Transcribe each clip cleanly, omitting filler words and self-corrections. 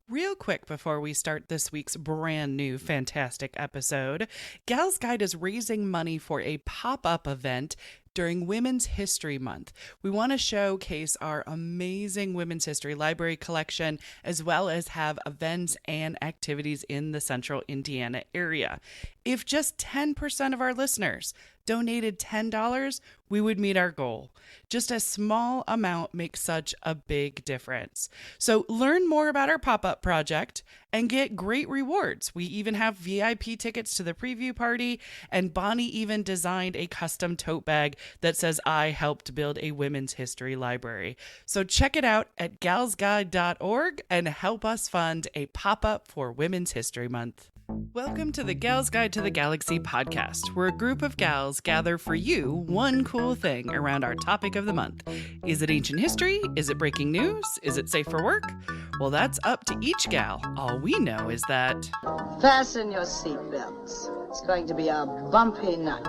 Real quick before we start this week's brand new fantastic episode, Gal's Guide is raising money for a pop-up event during Women's History Month. We want to showcase our amazing Women's History Library collection, as well as have events and activities in the central Indiana area. If just 10% of our listeners donated $10, we would meet our goal. Just a small amount makes such a big difference. So learn more about our pop-up project and get great rewards. We even have VIP tickets to the preview party, and Bonnie even designed a custom tote bag that says, "I helped build a women's history library." So check it out at galsguide.org and help us fund a pop-up for Women's History Month. Welcome to the Gal's Guide to the Galaxy podcast, where a group of gals gather for you one cool thing around our topic of the month. Is it ancient history? Is it breaking news? Is it safe for work? Well, that's up to each gal. All we know is that... Fasten your seatbelts. It's going to be a bumpy night.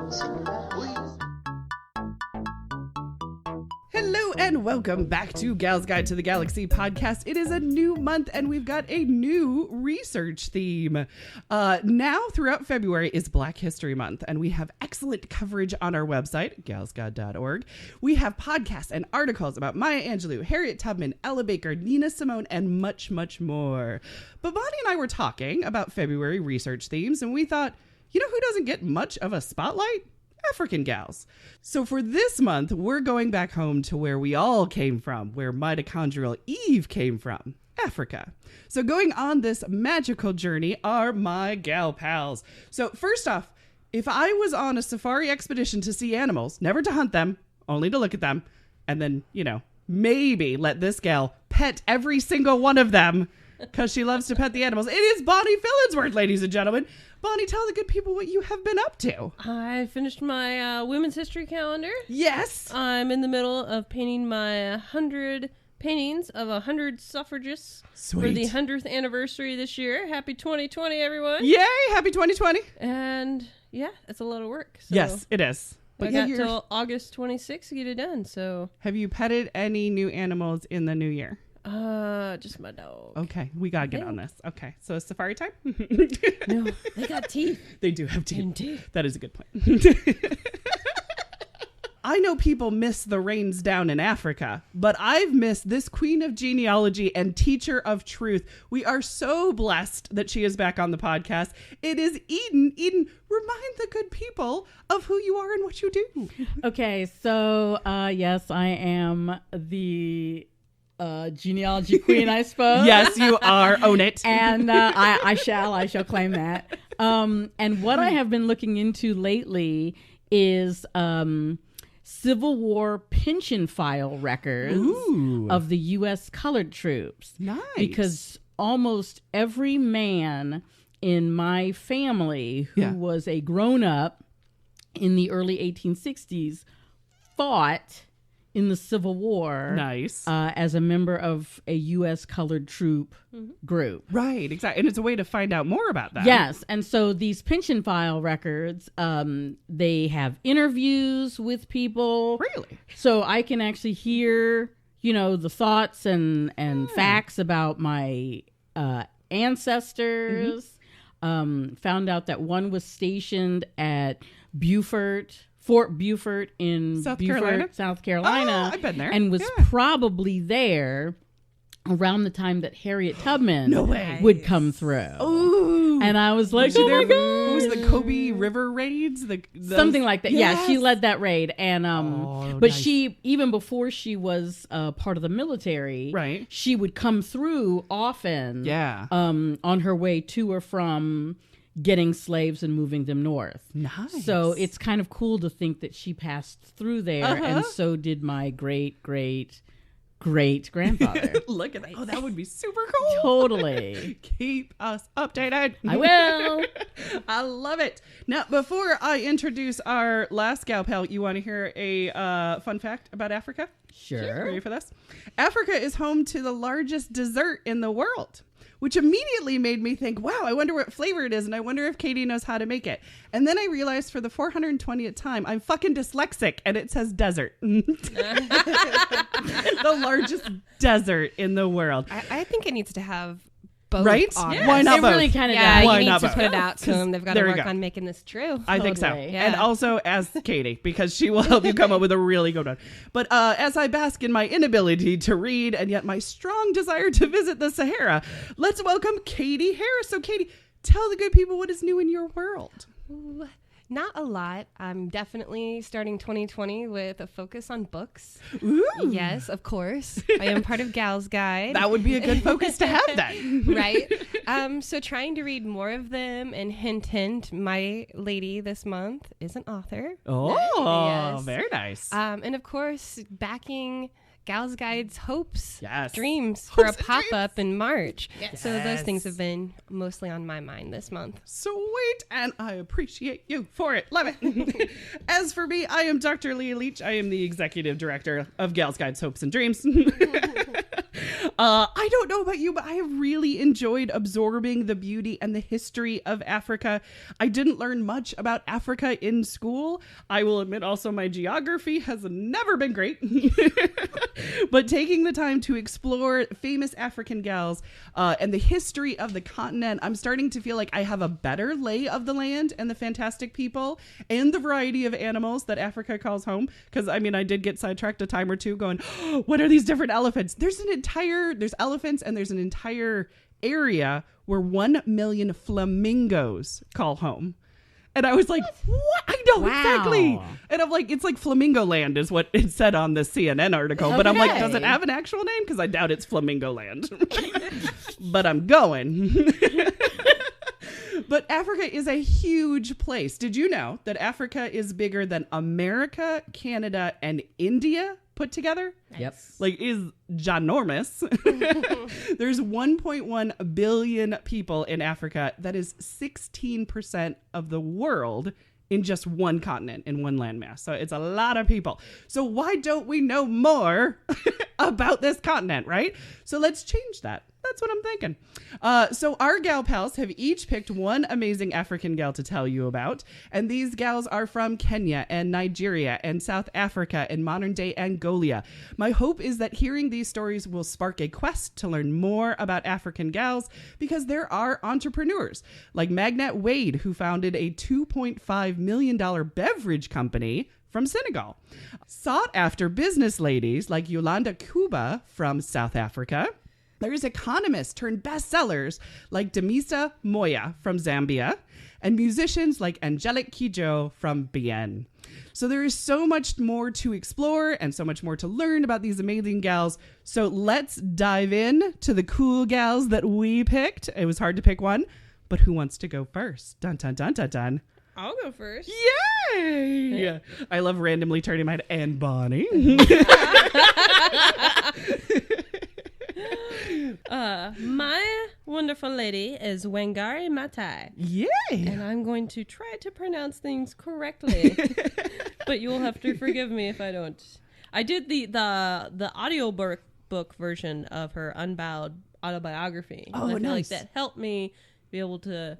Hello and welcome back to Gal's Guide to the Galaxy podcast. It is a new month and we've got a new research theme. Now throughout February is Black History Month, and we have excellent coverage on our website, galsguide.org. We have podcasts and articles about Maya Angelou, Harriet Tubman, Ella Baker, Nina Simone, and much, much more. But Bonnie and I were talking about February research themes, and we thought, you know who doesn't get much of a spotlight? African gals. So for this month, we're going back home to where we all came from, where mitochondrial Eve came from, Africa. So going on this magical journey are my gal pals. So first off, if I was on a safari expedition to see animals, never to hunt them, only to look at them, and then, maybe let this gal pet every single one of them because she loves to pet the animals, it is Bonnie Fillinsworth, ladies and gentlemen. Bonnie, tell the good people what you have been up to. I finished my women's history calendar. Yes. I'm in the middle of painting my 100 paintings of 100 suffragists. Sweet. For the 100th anniversary this year. Happy 2020, everyone. Yay, happy 2020. And yeah, it's a lot of work. So Yes, it is. But I got till August 26th to get it done. So have you petted any new animals in the new year? Just my dog. Okay, we gotta get on this. Okay, so it's safari time? No, they got teeth. They do have teeth. Indeed. That is a good point. I know people miss the rains down in Africa, but I've missed this queen of genealogy and teacher of truth. We are so blessed that she is back on the podcast. It is Eden. Eden, remind the good people of who you are and what you do. Okay, so yes, I am the genealogy queen, I suppose. Yes, you are. Own it. And I shall claim that. And what I have been looking into lately is Civil War pension file records of the U.S. colored troops. Nice. Because almost every man in my family who was a grown-up in the early 1860s fought in the Civil War. Nice. As a member of a U.S. colored troop group. Right, exactly. And it's a way to find out more about that. Yes. And so these pension file records, they have interviews with people. Really? So I can actually hear, the thoughts and facts about my ancestors. Found out that one was stationed at Fort Beaufort in South Carolina. Oh, I've been there. And was probably there around the time that Harriet Tubman would come through. Ooh. And I was like, oh my God. What was the Kobe River raids? Something like that. Yes. Yeah, she led that raid. And but she, even before she was part of the military, right, she would come through often on her way to or from getting slaves and moving them north. Nice. So it's kind of cool to think that she passed through there, and so did my great-great-great-grandfather. Look at that. Oh, that would be super cool. Totally. Keep us updated. I will. I love it. Now, before I introduce our last gal pal, you want to hear a fun fact about Africa? Sure. Ready for this? Africa is home to the largest dessert in the world, which immediately made me think, wow, I wonder what flavor it is, and I wonder if Katie knows how to make it. And then I realized for the 420th time, I'm fucking dyslexic, and it says desert. The largest desert in the world. I think it needs to have both Right? are. Yeah. Why not It both? really kind of Yeah, Why you need not to both? put it out to them. They've got to There you work go. on making this true. I think so. Totally. And also ask Katie, because she will help you come up with a really good one. But as I bask in my inability to read and yet my strong desire to visit the Sahara, let's welcome Katie Harris. So Katie, tell the good people what is new in your world. Ooh, not a lot. I'm definitely starting 2020 with a focus on books. Ooh. Yes, of course. I am part of Gal's Guide. That would be a good focus to have then. Right? So trying to read more of them, and hint, hint, my lady this month is an author. Oh, Yes. very nice. And of course, backing Gal's Guide's hopes, Yes. dreams for a Hopes and pop-up in March. So those Yes. things have been mostly on my mind this month. Sweet, and I appreciate you for it. Love it. As for me, I am Dr. Leah Leach. I am the executive director of Gal's Guides, Hopes and Dreams. I don't know about you, but I have really enjoyed absorbing the beauty and the history of Africa. I didn't learn much about Africa in school. I will admit also my geography has never been great. But taking the time to explore famous African gals and the history of the continent, I'm starting to feel like I have a better lay of the land and the fantastic people and the variety of animals that Africa calls home. Because, I mean, I did get sidetracked a time or two going, oh, what are these different elephants? There's elephants and there's an entire area where 1 million flamingos call home. And I was like, what? I know, Wow. exactly. And I'm like, it's like Flamingo Land is what it said on the CNN article. But I'm like, does it have an actual name? Because I doubt it's Flamingo Land. But I'm going. But Africa is a huge place. Did you know that Africa is bigger than America, Canada, and India put together? Yep. Like, is ginormous. There's 1.1 billion people in Africa. That is 16% of the world in just one continent, in one landmass. So it's a lot of people. So why don't we know more about this continent, right? So let's change that. That's what I'm thinking. So our gal pals have each picked one amazing African gal to tell you about. And these gals are from Kenya and Nigeria and South Africa and modern day Angola. My hope is that hearing these stories will spark a quest to learn more about African gals, because there are entrepreneurs like Magnette Wade, who founded a $2.5 million beverage company from Senegal. Sought after business ladies like Yolanda Kuba from South Africa. There's economists turned bestsellers like Demisa Moya from Zambia, and musicians like Angelique Kidjo from Bien. So there is so much more to explore and so much more to learn about these amazing gals. So let's dive in to the cool gals that we picked. It was hard to pick one, but who wants to go first? Dun, dun, dun, dun, dun. I'll go first. Yay! I love randomly turning my head. And Bonnie. My wonderful lady is Wangari Maathai. Yay! And I'm going to try to pronounce things correctly. But you'll have to forgive me if I don't. I did the audio book version of her unbowed autobiography. Oh, and I feel nice. like that helped me be able to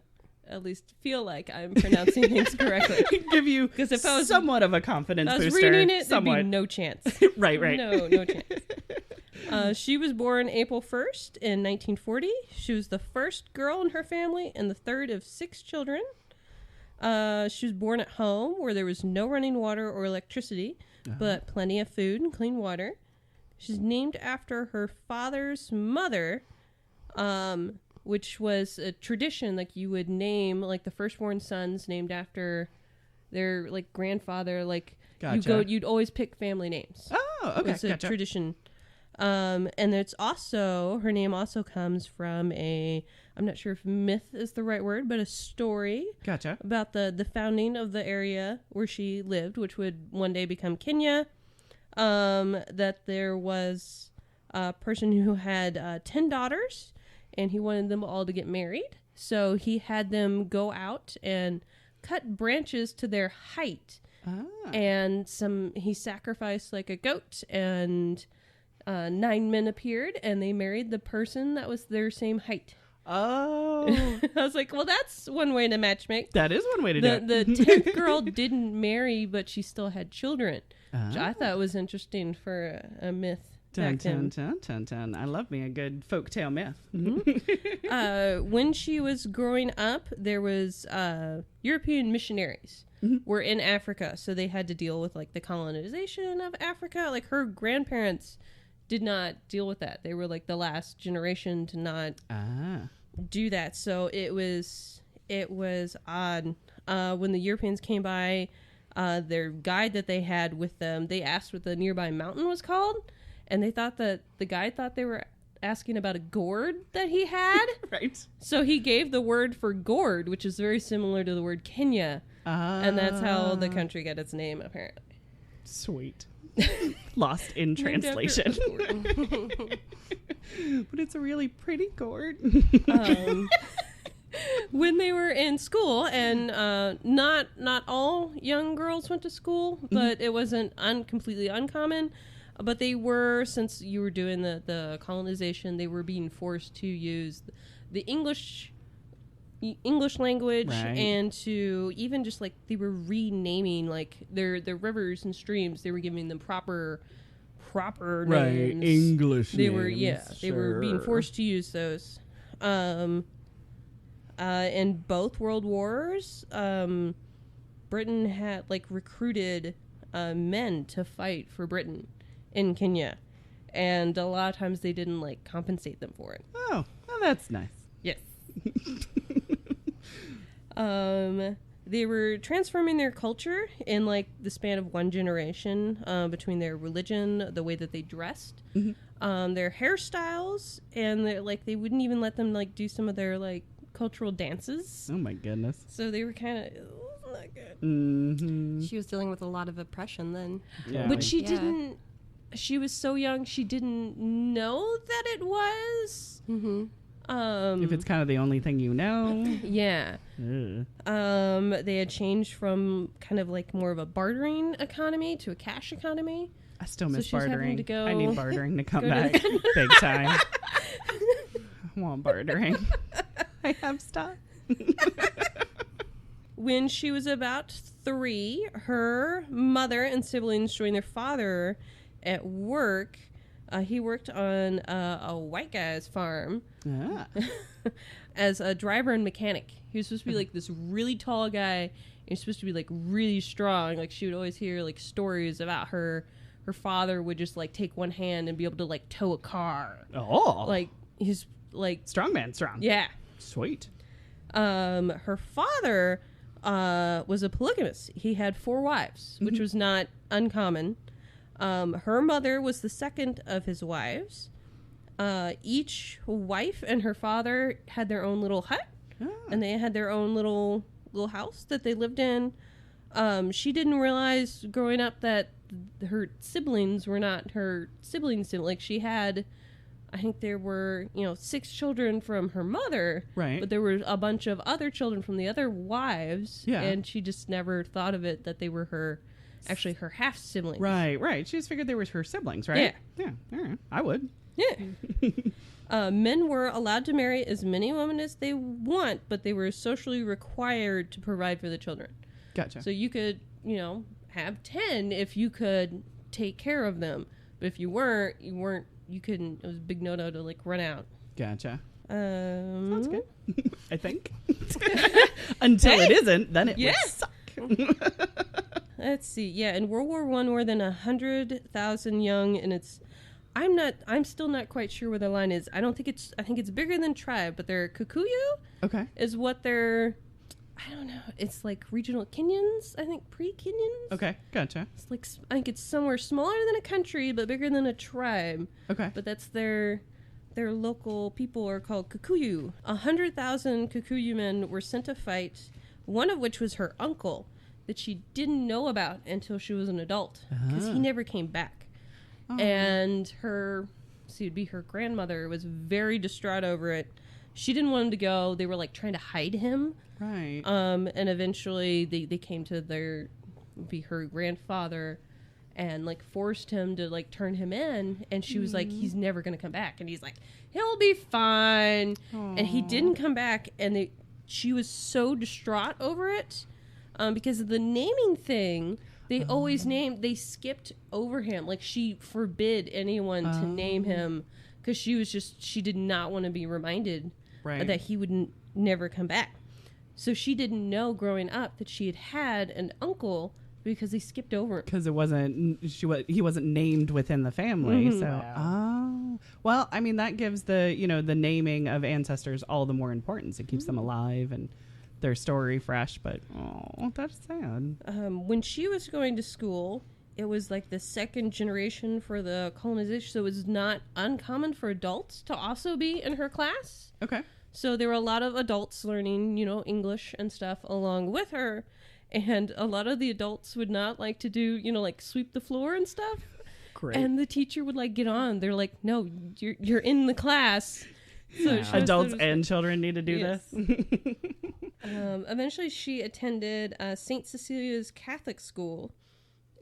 at least feel like I'm pronouncing things correctly. Give you Because if I was somewhat of a confidence I was booster. reading it, somewhat. there'd be no chance. Right. No chance. She was born April 1st in 1940. She was the first girl in her family and the third of 6 children. She was born at home where there was no running water or electricity, but plenty of food and clean water. She's named after her father's mother, which was a tradition. Like, you would name like the firstborn sons named after their like grandfather. Like, Gotcha. you'd always pick family names. Oh, okay. It's a Gotcha. tradition. And it's also, her name also comes from I'm not sure if myth is the right word, but a story Gotcha. about the founding of the area where she lived, which would one day become Kenya. That there was a person who had 10 daughters, and he wanted them all to get married. So he had them go out and cut branches to their height. And he sacrificed like a goat, and 9 men appeared, and they married the person that was their same height. Oh. I was like, well, that's one way to matchmake. That is one way to do it. The 10th girl didn't marry, but she still had children, which I thought was interesting for a myth Dun, back then. dun, dun, dun, dun. I love me a good folktale myth. When she was growing up, there was European missionaries were in Africa, so they had to deal with like the colonization of Africa. Like her grandparents did not deal with that. They were like the last generation to not do that. So it was odd. When the Europeans came by, their guide that they had with them, they asked what the nearby mountain was called, and they thought that the guide thought they were asking about a gourd that he had. Right. So he gave the word for gourd, which is very similar to the word Kenya. And that's how the country got its name, apparently. Sweet. Lost in translation. But it's a really pretty gourd. When they were in school, and not all young girls went to school, but it wasn't completely uncommon. But they were, since you were doing the colonization, they were being forced to use the English language, right. and to even just like they were renaming like their rivers and streams. They were giving them proper names. English They names, were they were being sure. forced to use those. In both world wars, Britain had like recruited men to fight for Britain in Kenya, and a lot of times they didn't like compensate them for it. Oh, well, that's nice. Yes. They were transforming their culture in like the span of one generation, between their religion, the way that they dressed, their hairstyles, and they wouldn't even let them like do some of their like cultural dances. Oh my goodness. So they were kind of not good. Mm-hmm. She was dealing with a lot of oppression then. Yeah. But she Yeah. didn't. She was so young. She didn't know that it was. Mm-hmm. If it's kind of the only thing you know. Yeah. Ugh. They had changed from kind of like more of a bartering economy to a cash economy. I still So miss she's having bartering. to go- I need bartering to come go to back the- big time. I want bartering. I have stuff. When she was about 3, her mother and siblings joined their father at work. He worked on a white guy's farm Ah. as a driver and mechanic. He was supposed to be like this really tall guy. And he was supposed to be like really strong. Like she would always hear like stories about her father would just like take one hand and be able to like tow a car. Oh. Like he's like, Strong man, strong. yeah. Sweet. Her father was a polygamist. He had 4 wives, which was not uncommon. Her mother was the second of his wives. Each wife and her father had their own little hut, and they had their own little house that they lived in. She didn't realize growing up that her siblings were not her siblings. Like she had, I think there were 6 children from her mother, Right. But there were a bunch of other children from the other wives, Yeah. and she just never thought of it that they were her half siblings. Right. She just figured they were her siblings, right? Yeah. All right. I would. Yeah. Men were allowed to marry as many women as they want, but they were socially required to provide for the children. Gotcha. So you could, have 10 if you could take care of them. But if you weren't, you couldn't. It was a big no-no to like run out. Gotcha. Sounds That's good. I think. Until it isn't, then it Yeah. would suck. Let's see. Yeah, in World War I, more than 100,000 young, and I'm still not quite sure where the line is. I think it's bigger than tribe, but they're Kikuyu Okay. is what they're, I don't know. It's like regional Kenyans, I think pre-Kenyans. Okay. Gotcha. It's like, I think it's somewhere smaller than a country, but bigger than a tribe. Okay. But that's their local people are called Kikuyu. 100,000 Kikuyu men were sent to fight, one of which was her uncle that she didn't know about until she was an adult because he never came back. Oh. And her grandmother was very distraught over it. She didn't want him to go. They were like trying to hide him. Right. And eventually they came to her grandfather and like forced him to like turn him in, and she was like, he's never gonna come back, and he's like, he'll be fine. And he didn't come back, and she was so distraught over it because of the naming thing. They always they skipped over him. Like, she forbid anyone to name him because she did not want to be reminded that he would never come back. So she didn't know growing up that she had an uncle because they skipped over him. Because he wasn't named within the family. So, well, I mean, that gives the naming of ancestors all the more importance. It keeps them alive and their story fresh, but that's sad. When she was going to school, it was like the second generation for the colonization, so it was not uncommon for adults to also be in her class. Okay. So there were a lot of adults learning, English and stuff along with her, and a lot of the adults would not like to do, like sweep the floor and stuff. Great. And the teacher would like get on. They're like, "No, you're in the class." So adults and children need to do this. Eventually, she attended St. Cecilia's Catholic School,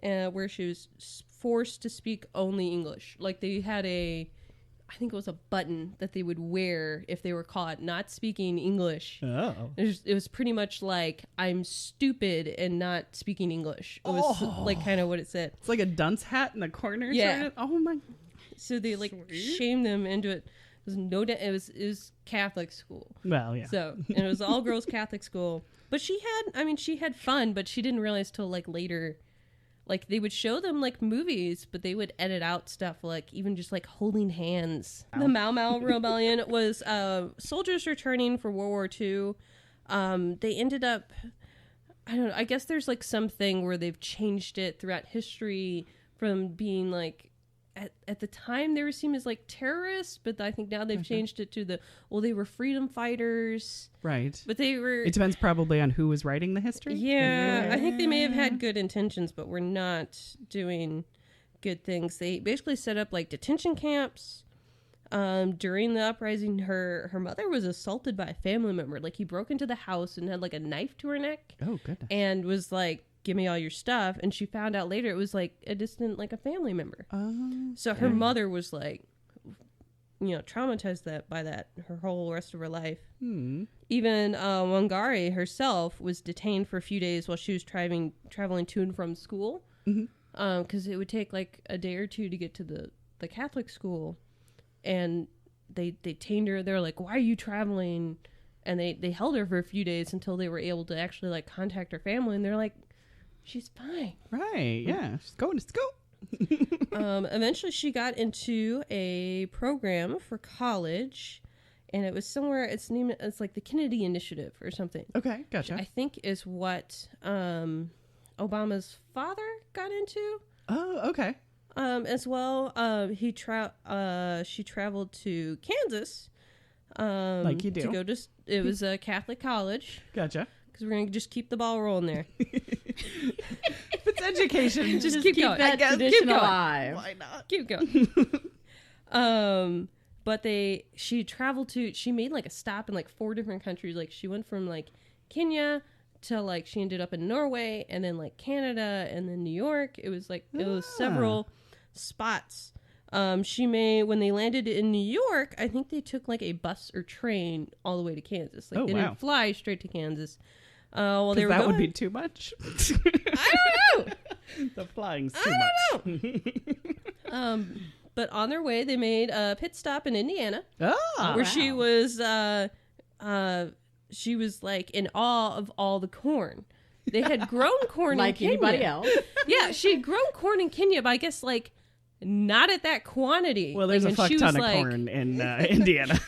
where she was forced to speak only English. Like, they had I think it was a button that they would wear if they were caught not speaking English. Oh. It was pretty much like, I'm stupid and not speaking English. It was like kind of what it said. It's like a dunce hat in the corner. Yeah. Sort of. Oh my. So they shamed them into it. It was Catholic school. Well, yeah. So, and it was all girls Catholic school. But she had fun, but she didn't realize till like later, like they would show them like movies, but they would edit out stuff like even just like holding hands. Wow. The Mau Mau Rebellion was soldiers returning for World War II. They ended up, I don't know, I guess there's like something where they've changed it throughout history from being like, at the time they were seen as like terrorists, but I think now they've changed it to they were freedom fighters. Right. But they were... It depends probably on who was writing the history. Yeah, I think they may have had good intentions, but were not doing good things. They basically set up like detention camps. During the uprising, her mother was assaulted by a family member. Like, he broke into the house and had like a knife to her neck. Oh, goodness. And was like, "Give me all your stuff." And she found out later it was like a distant, like a family member. So her mother was like, traumatized by that her whole rest of her life. Even Wangari herself was detained for a few days while she was traveling to and from school. Because it would take like a day or two to get to the Catholic school. And they detained her. They're like, "Why are you traveling?" And they held her for a few days until they were able to actually like contact her family. And they're like, "She's fine." Right. Yeah. She's going to school. Eventually she got into a program for college, and it was somewhere, it's like the Kennedy Initiative or something. Okay. Gotcha. I think is what Obama's father got into. Oh, okay. As well. She traveled to Kansas. Like you do. To go to, it was a Catholic college. Gotcha. Because we're going to just keep the ball rolling there. If it's education, just keep going. That tradition Keep going. alive. Why not? Keep going. But she made like a stop in like 4 different countries. Like, she went from like Kenya to like, she ended up in Norway, and then like Canada, and then New York. It was like, it was several spots. When they landed in New York, I think they took like a bus or train all the way to Kansas. Like, they didn't fly straight to Kansas. Well, they were that would be too much. I don't know. The flying's too much. But on their way, they made a pit stop in Indiana, where she was like in awe of all the corn. They had grown corn like in Kenya. anybody else. Yeah, she had grown corn in Kenya, but I guess like not at that quantity. Well, there's like, a fuck ton of corn in Indiana.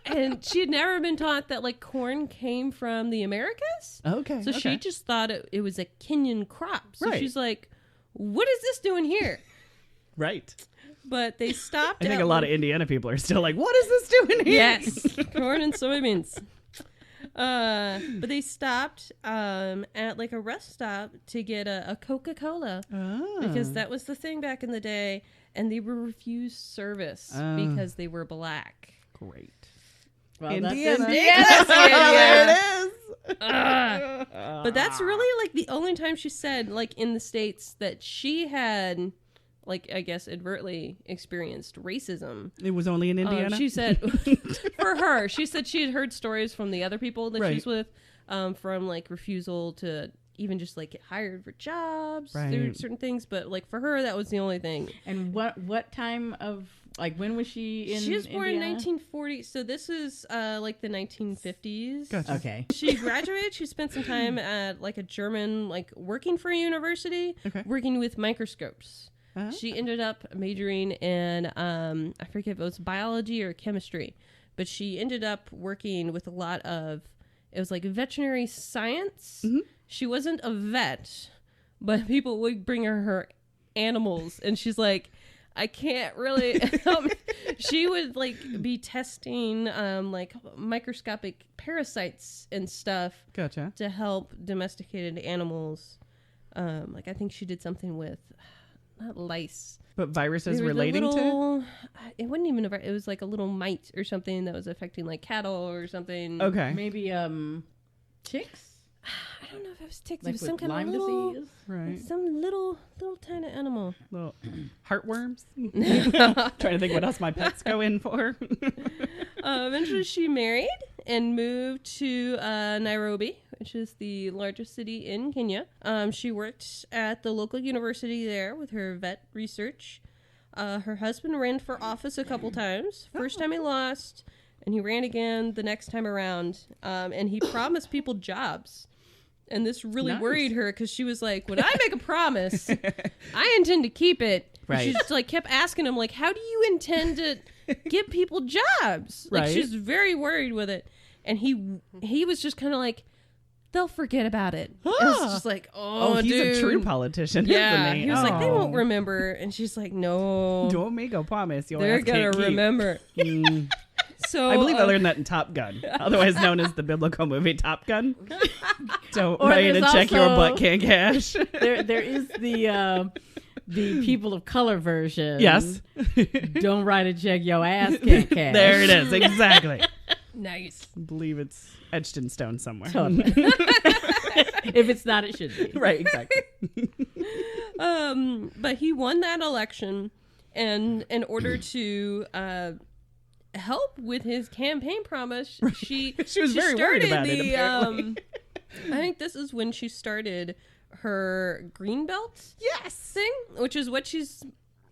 And she had never been taught that like corn came from the Americas. Okay. So she just thought it was a Kenyan crop. So Right. she's like, "What is this doing here?" Right. But they stopped. I think a lot of Indiana people are still like, "What is this doing here?" Yes, corn and soybeans. But they stopped at like a rest stop to get a Coca-Cola because that was the thing back in the day, and they were refused service because they were black. Great. Well, Indiana. That's There it is. But that's really like the only time she said, like in the States, that she had, like, I guess overtly experienced racism. It was only in Indiana. She said, for her, she said she had heard stories from the other people that she's with, from like refusal to even just like get hired for jobs Right. through certain things. But like for her, that was the only thing. And what time of, like, when was she in She was born in Indiana? 1940, so this is like the 1950s. Gotcha. Okay. She graduated. She spent some time at like a German, like working for a university, Okay. working with microscopes. Uh-huh. She ended up majoring in I forget if it was biology or chemistry, but she ended up working with a lot of, it was like veterinary science. Mm-hmm. She wasn't a vet, but people would bring her animals, and she's like, I can't really help. She would like be testing like microscopic parasites and stuff Gotcha. to help domesticated animals. Like I think she did something with not lice. But viruses They were the relating to? little, it wasn't even it was like a little mite or something that was affecting like cattle or something. Okay. Maybe ticks? I don't know if it was ticks. Like It was some with kind Lyme of little, disease? Right. some little tiny animal. Little heartworms. Trying to think what else my pets go in for. Eventually, she married and moved to Nairobi, which is the largest city in Kenya. She worked at the local university there with her vet research. Her husband ran for office a couple times. First time he lost, and he ran again the next time around. And he promised people jobs. And this really Nice. worried her because she was like, when I make a promise, I intend to keep it. And Right. she just like kept asking him, like, how do you intend to give people jobs? Like, Right. she was very worried with it. And he was just kind of like, they'll forget about it. It was just like, oh, he's dude. a true politician, Yeah, isn't he? he was like, they Oh. won't remember. And she's like, no, Don't make a promise your they're ass can't gonna keep. remember. Mm. So I believe I learned that in Top Gun, otherwise known as the biblical movie Top Gun. Don't Or write and there's check your also- butt can't cash. There is the people of color version. Yes. Don't write a check your ass can't cash. There it is, exactly. nice. I believe it's etched in stone somewhere. Totally. If it's not, it should be. Right, exactly. But he won that election, and in order to help with his campaign promise, she was very worried started about it, apparently. I think this is when she started her Greenbelt Yes. thing, which is what she's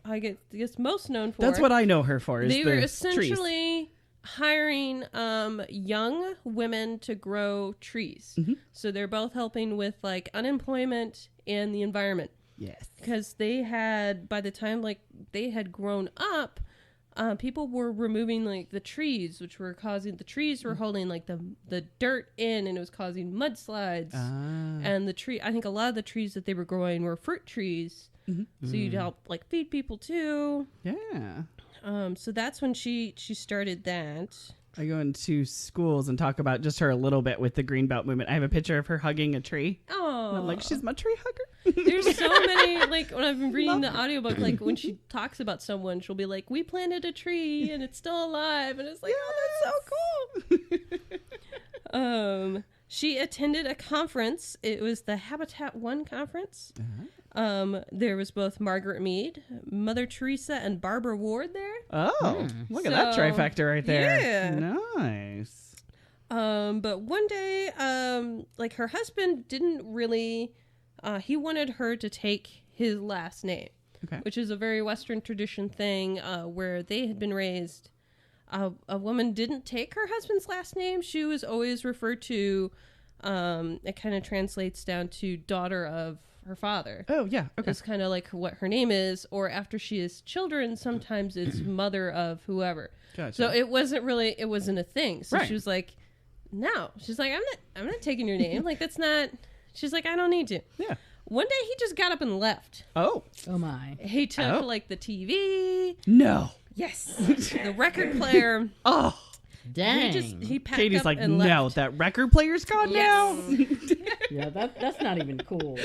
I guess most known for. That's what I know her for. Is They the were trees. essentially hiring young women to grow trees. Mm-hmm. So they're both helping with like unemployment and the environment. Yes. Because they had, by the time like they had grown up, people were removing like the trees, which were causing, the trees were holding like the dirt in, and it was causing mudslides. And the tree, I think a lot of the trees that they were growing were fruit trees. Mm-hmm. So you'd help like feed people too. Yeah. So that's when she started that. I go into schools and talk about just her a little bit with the Greenbelt movement. I have a picture of her hugging a tree. Oh, And I'm like, she's my tree hugger. there's so many, like when I've been reading the audiobook, like when she talks about someone, she'll be like, we planted a tree and it's still alive, and it's like, oh, that's so cool. She attended a conference. It was the Habitat 1 conference. There was both Margaret Mead, Mother Teresa, and Barbara Ward there. Oh, look at that So, trifecta right there. yeah. Nice. But one day, like her husband didn't really, he wanted her to take his last name, Okay. which is a very Western tradition thing, where they had been raised. A woman didn't take her husband's last name. She was always referred to, it kind of translates down to daughter of her father. Oh, yeah. Okay. It's kind of like what her name is, or after she has children, sometimes it's mother of whoever. Gotcha. So it wasn't a thing. So Right. she was like, no. She's like, I'm not taking your name. Like, that's not, she's like, I don't need to. Yeah. One day he just got up and left. Oh. Oh my. He took Oh. like the TV. No. Yes. The record player. Oh. Dang. He packed Katie's up like, and no, left. that record player's gone now. Yeah, that's not even cool.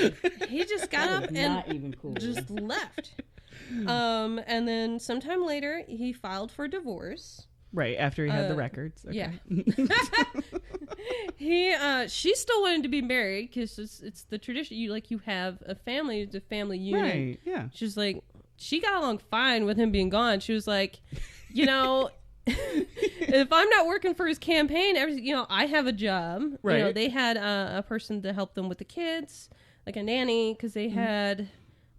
He just got up and Not even cool. just left. And then sometime later, he filed for divorce. Right, after he had the records. Okay. Yeah. She still wanted to be married because it's the tradition. You have a family, it's a family unit. Right, yeah. She's like, she got along fine with him being gone. She was like, if I'm not working for his campaign, I have a job. Right. They had a person to help them with the kids, like a nanny, because they had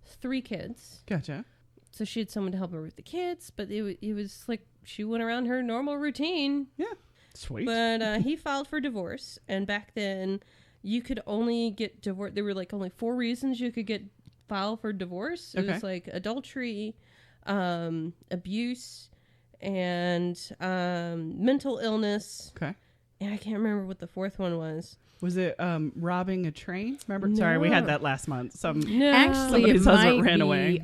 3 kids. Gotcha. So she had someone to help her with the kids, but it was like she went around her normal routine. Yeah. Sweet. But he filed for divorce, and back then you could only get divorced. There were like only 4 reasons you could get filed for divorce. It was like adultery, abuse, and mental illness. Okay. And I can't remember what the 4th one was. Was it robbing a train? Remember? Sorry, we had that last month. No. Actually, it somebody's husband might ran be, away.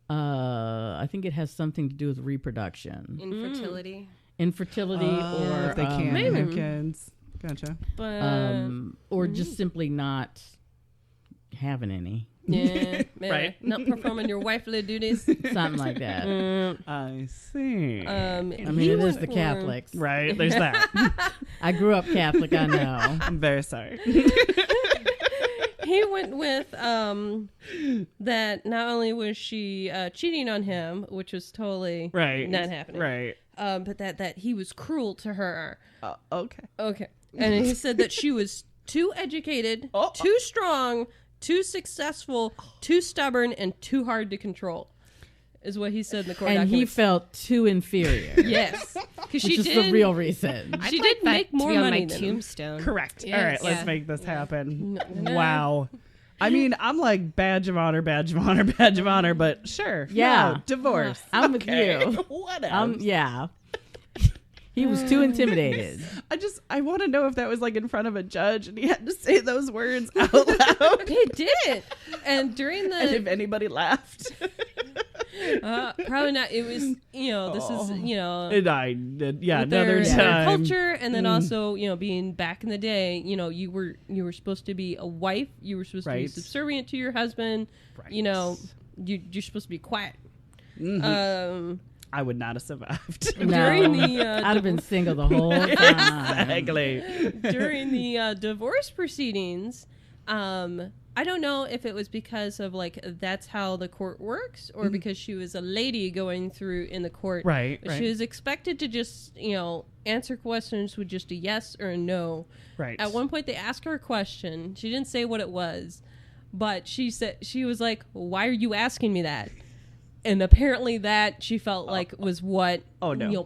I think it has something to do with reproduction, Infertility. infertility, or if they can't maybe. have kids. Gotcha. But or just simply not having any, yeah, maybe. Right. Not performing your wifely duties. something like that. I see. I mean, it is the Catholics. Right, there's that. I grew up Catholic, I know. I'm very sorry. He went with that not only was she cheating on him, which was totally Right. not happening, Right. but that he was cruel to her. Okay. Okay. And he said that she was too educated, too strong, too successful, too stubborn, and too hard to control, is what he said in the court And he documents. felt too inferior, Yes. Because she which is did the real reason. She did make more to be on money my than him. tombstone. Correct. Yes. All right, let's Yeah. make this happen. No. Wow. I mean, I'm like badge of honor, badge of honor, badge of honor, but sure. Yeah. No, divorce. I'm with Okay. you. What else? Yeah. He was too intimidated. I want to know if that was like in front of a judge and he had to say those words out loud. He did. And during And the if anybody laughed. probably not. It was this is And I did, yeah, with their, another their time. culture, and then also being back in the day, you were supposed to be a wife. You were supposed to be Right. subservient to your husband. Right. You're supposed to be quiet. I would not have survived. No, During the I'd have been single the whole time. Exactly. during the divorce proceedings, I don't know if it was because of like that's how the court works, or because she was a lady going through in the court. Right, But right. She was expected to just answer questions with just a yes or a no. Right. At one point, they asked her a question. She didn't say what it was, but she was like, "Why are you asking me that?" And apparently that she felt like was what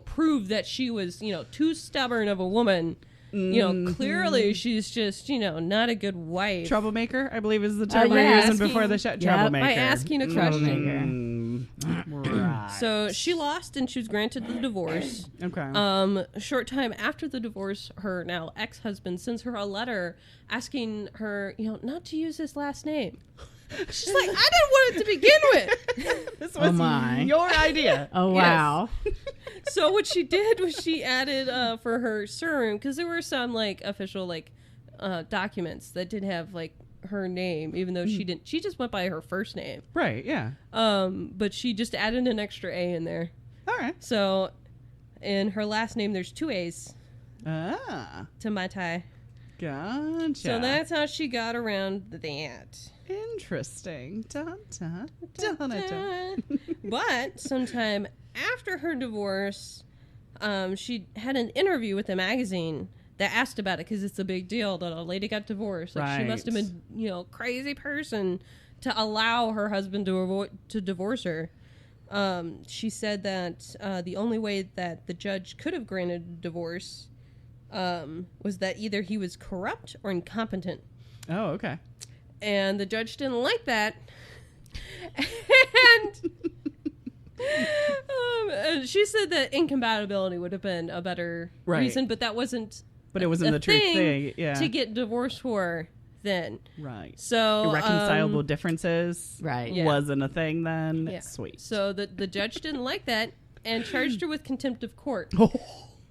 proved that she was too stubborn of a woman. Clearly she's just not a good wife. Troublemaker, I believe is the term yeah. we're using before the show. Yep. Troublemaker. By asking a Troublemaker. question. Right. So she lost and she was granted the divorce. Okay. A short time after the divorce, her now ex-husband sends her a letter asking her, not to use his last name. She's like, I didn't want it to begin with. This was my. your idea. Oh, wow. So what she did was she added for her surname, because there were some like official like documents that did have like her name, even though she didn't. She just went by her first name. Right, yeah. But she just added an extra A in there. All right. So in her last name, there's 2 A's Ah, to Maathai. gotcha. So that's how she got around that. interesting. Dun, dun, dun, dun, dun. But sometime after her divorce, she had an interview with a magazine that asked about it, because it's a big deal that a lady got divorced. Like, she must have Right. been, crazy person to allow her husband to divorce her. She said that the only way that the judge could have granted a divorce was that either he was corrupt or incompetent. Oh, okay. And the judge didn't like that. And she said that incompatibility would have been a better Right. reason, but that wasn't. But it wasn't a the true thing. Yeah. to get divorced for then. Right. So Irreconcilable differences Right. Yeah. wasn't a thing then. Yeah. Sweet. So the judge didn't like that and charged her with contempt of court, Oh,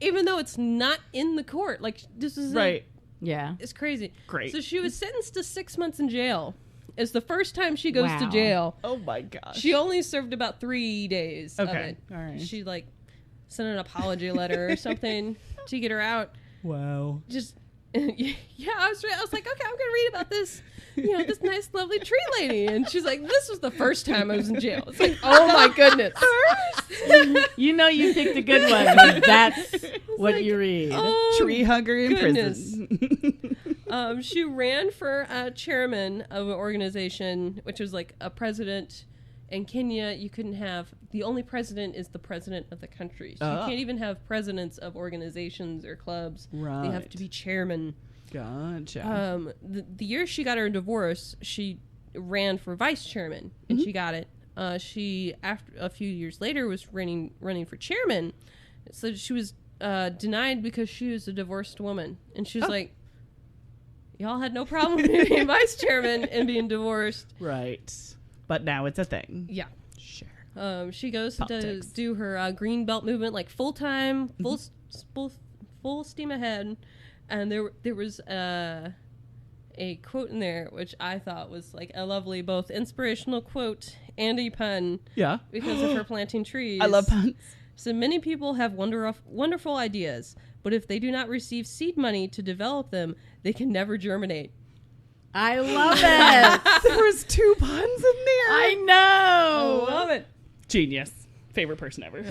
even though it's not in the court. Like, this is right. Yeah. It's crazy. Great. So she was sentenced to 6 months in jail. It's the first time she goes to Wow. jail. Oh my gosh. She only served about 3 days of Okay. it. All right. She sent an apology letter or something to get her out. Wow. Just And yeah, I was like, okay, I'm gonna read about this, this nice, lovely tree lady. And she's like, this was the first time I was in jail. It's like, oh my goodness. You picked a good one. But that's what you read. Oh, Tree hugger in goodness. prison. She ran for chairman of an organization, which was like a president. In Kenya, you couldn't have, the only president is the president of the country. So you can't even have presidents of organizations or clubs. Right. They have to be chairman. Gotcha. The year she got her divorce, she ran for vice chairman, and she got it. She, after a few years later, was running for chairman. So she was denied because she was a divorced woman. And she was like, y'all had no problem being vice chairman and being divorced. Right. But now it's a thing. Yeah. Sure. She goes to Politics. do her green belt movement like full time, full steam ahead. And there was a quote in there which I thought was like a lovely both inspirational quote and a pun. Yeah. Because of her planting trees. I love puns. So many people have wonderful ideas, but if they do not receive seed money to develop them, they can never germinate. I love it. There was 2 puns in there. I know. I love it. Genius. Favorite person ever.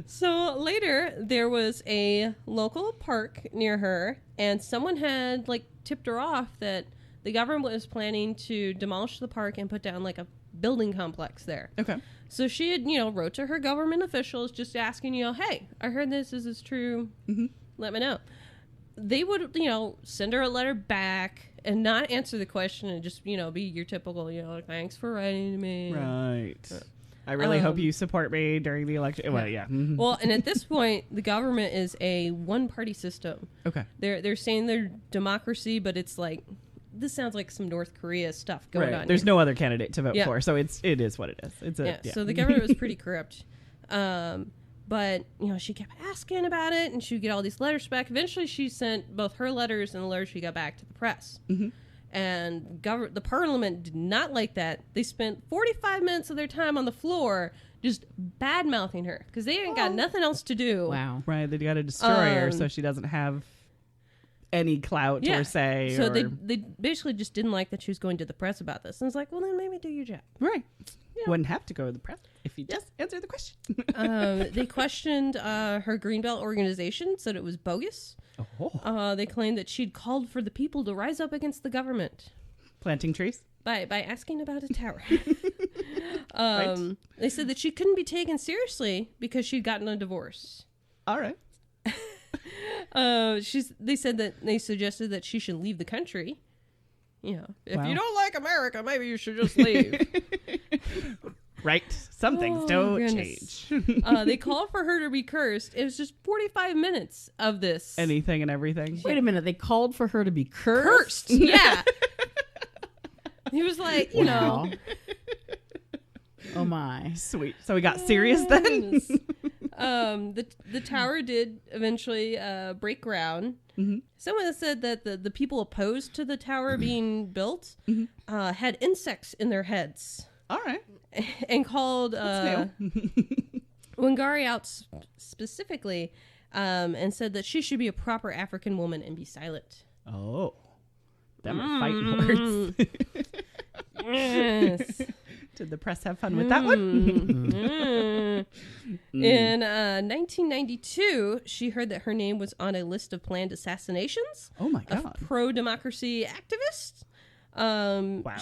So later, there was a local park near her, and someone had tipped her off that the government was planning to demolish the park and put down a building complex there. Okay. So she had, wrote to her government officials just asking, hey, I heard this. Is this true? Mm-hmm. Let me know. They would, send her a letter back and not answer the question and just, be your typical, thanks for writing to me. Right. I really hope you support me during the election. Well, yeah. Mm-hmm. Well, and at this point, the government is a one-party system. Okay. They're saying they're democracy, but it's this sounds like some North Korea stuff going on. There's here. no other candidate to vote for, so it is what it is. So the government was pretty corrupt. But, she kept asking about it, and she would get all these letters back. Eventually, she sent both her letters and the letters she got back to the press. Mm-hmm. And the parliament did not like that. They spent 45 minutes of their time on the floor just bad-mouthing her because they ain't got nothing else to do. Wow. Right, they got to destroy her so she doesn't have any clout or say. So they basically just didn't like that she was going to the press about this. And it's like, well, then maybe do your job. Right. Wouldn't have to go to the press if you just answer the question. They questioned her Greenbelt organization, said it was bogus. Oh. They claimed that she'd called for the people to rise up against the government. Planting trees? By asking about a tower. Right. They said that she couldn't be taken seriously because she'd gotten a divorce. All right. They said that they suggested that she should leave the country. If you don't like America, maybe you should just leave. Right. Some things don't change. They called for her to be cursed. It was just 45 minutes of this. Anything and everything. Wait a minute. They called for her to be cursed? Yeah. He was like, Wow. Oh my. Sweet. So we got serious then? The tower did eventually break ground. Mm-hmm. Someone said that the people opposed to the tower being built had insects in their heads. All right. And called Wangari out specifically and said that she should be a proper African woman and be silent. Oh. Them are fighting words. Yes. Did the press have fun with that one? In 1992, she heard that her name was on a list of planned assassinations. Oh my God. Of pro-democracy activists. Wow.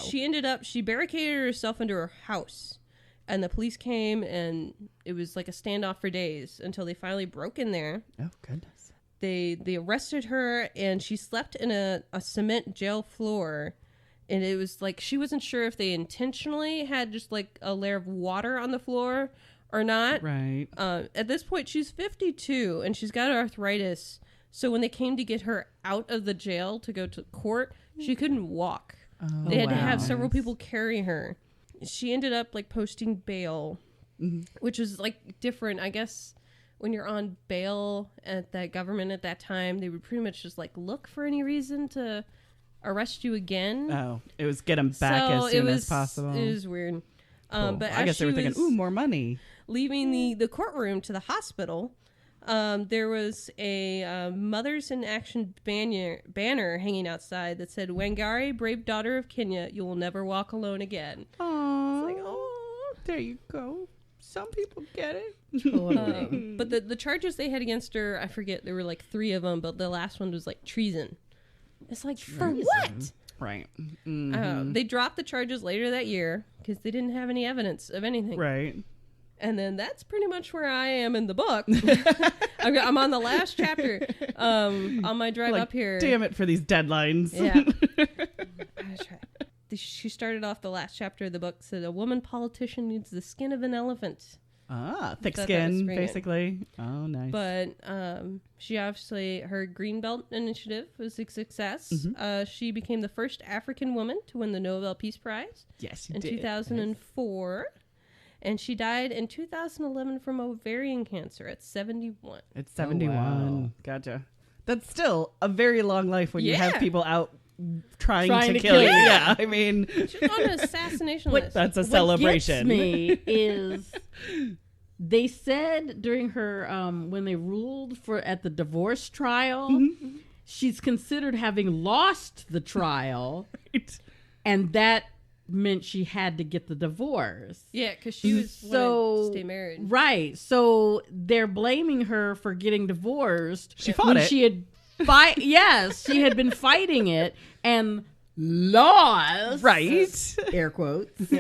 She barricaded herself into her house, and the police came, and it was like a standoff for days until they finally broke in there. Oh, goodness. They arrested her, and she slept in a cement jail floor. And it was like she wasn't sure if they intentionally had just like a layer of water on the floor or not. Right. At this point, she's 52 and she's got arthritis. So when they came to get her out of the jail to go to court, she couldn't walk. Oh, They had to have several people carry her. She ended up like posting bail, which was like different. I guess when you're on bail at that government at that time, they would pretty much just like look for any reason to arrest you again. Oh, it was get them back as soon as possible. It was weird. Cool. But I guess they were thinking, ooh, more money. Leaving the courtroom to the hospital, There was a Mothers in Action banner hanging outside that said, "Wangari, brave daughter of Kenya, you will never walk alone again." Aww. It's like, oh. There you go. Some people get it. Totally. But the charges they had against her, I forget, there were like 3 of them, but the last one was like treason. It's like, for what? Right. They dropped the charges later that year because they didn't have any evidence of anything. Right. And then that's pretty much where I am in the book. I'm on the last chapter on my drive up here. Damn it for these deadlines. Yeah. She started off the last chapter of the book, said a woman politician needs the skin of an elephant. Thick Thought that was skin, brilliant. basically. Oh, nice. But she obviously, her Greenbelt initiative was a success. She became the first African woman to win the Nobel Peace Prize yes, you in did. 2004. And she died in 2011 from ovarian cancer at 71. It's 71. wow. Gotcha. That's still a very long life when you have Yeah. people out trying Trying to to kill kill you. you. Yeah, I mean, She's on an assassination list. that's a What celebration. gets me is they said during her when they ruled for at the divorce trial, she's considered having lost the trial, Right. and that meant she had to get the divorce. Yeah, because she was So wanted to stay married. right, so they're blaming her for getting divorced. She fought when it. She had yes, she had been fighting it and lost. Right. Air quotes.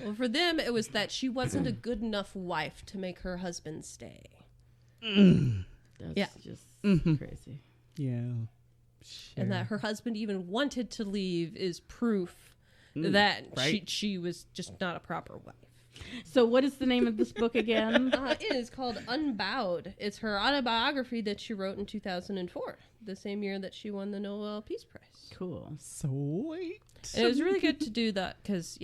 Well, for them, it was that she wasn't a good enough wife to make her husband stay. That's Yeah. just crazy. Yeah. And that her husband even wanted to leave is proof that right. she was just not a proper wife. So, what is the name of this book again? It is called Unbowed. It's her autobiography that she wrote in 2004, the same year that she won the Nobel Peace Prize. Cool. Sweet. And it was really good to do that because,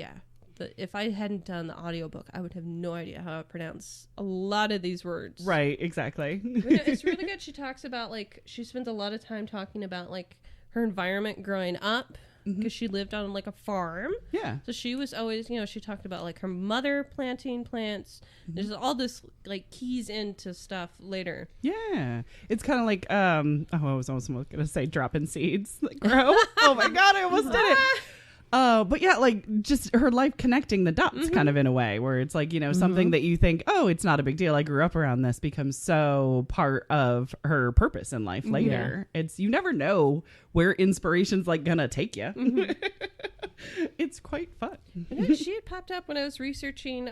if I hadn't done the audiobook, I would have no idea how to pronounce a lot of these words. Right, exactly. But no, it's really good. She talks about, like, she spends a lot of time talking about, like, her environment growing up because she lived on, like, a farm. Yeah. So she was always, she talked about, like, her mother planting plants. There's all this, like, keys into stuff later. Yeah. It's kind of like, I was almost going to say dropping seeds that grow. Oh my God, I almost did it. But yeah, like just her life connecting the dots kind of in a way where it's like, something that you think, oh, it's not a big deal. I grew up around this becomes so part of her purpose in life later. It's, you never know where inspiration's like going to take you. It's quite fun. She had popped up when I was researching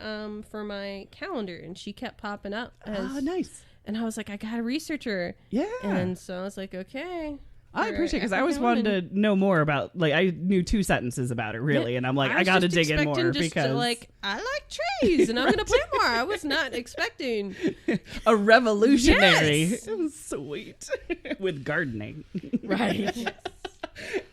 for my calendar and she kept popping up. Nice. And I was like, I got to research her. Yeah. And so I was like, okay. I appreciate it because I always wanted to know more about, like, I knew 2 sentences about it really, and I'm like, I got to dig in more because I like trees and I'm going to plant more. I was not expecting a revolutionary. Yes. Sweet. With gardening. Right.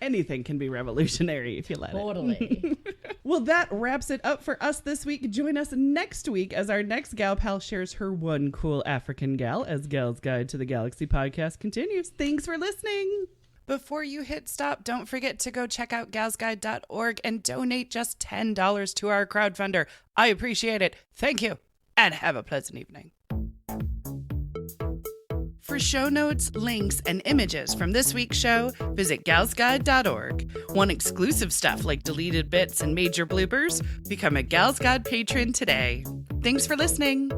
Anything can be revolutionary if you let it. Totally. Well, that wraps it up for us this week. Join us next week as our next gal pal shares her one cool African gal as Gal's Guide to the Galaxy podcast continues. Thanks for listening. Before you hit stop, don't forget to go check out galsguide.org and donate just $10 to our crowdfunder. I appreciate it. Thank you, and have a pleasant evening. For show notes, links, and images from this week's show, visit galsguide.org. Want exclusive stuff like deleted bits and major bloopers? Become a Gals Guide patron today. Thanks for listening.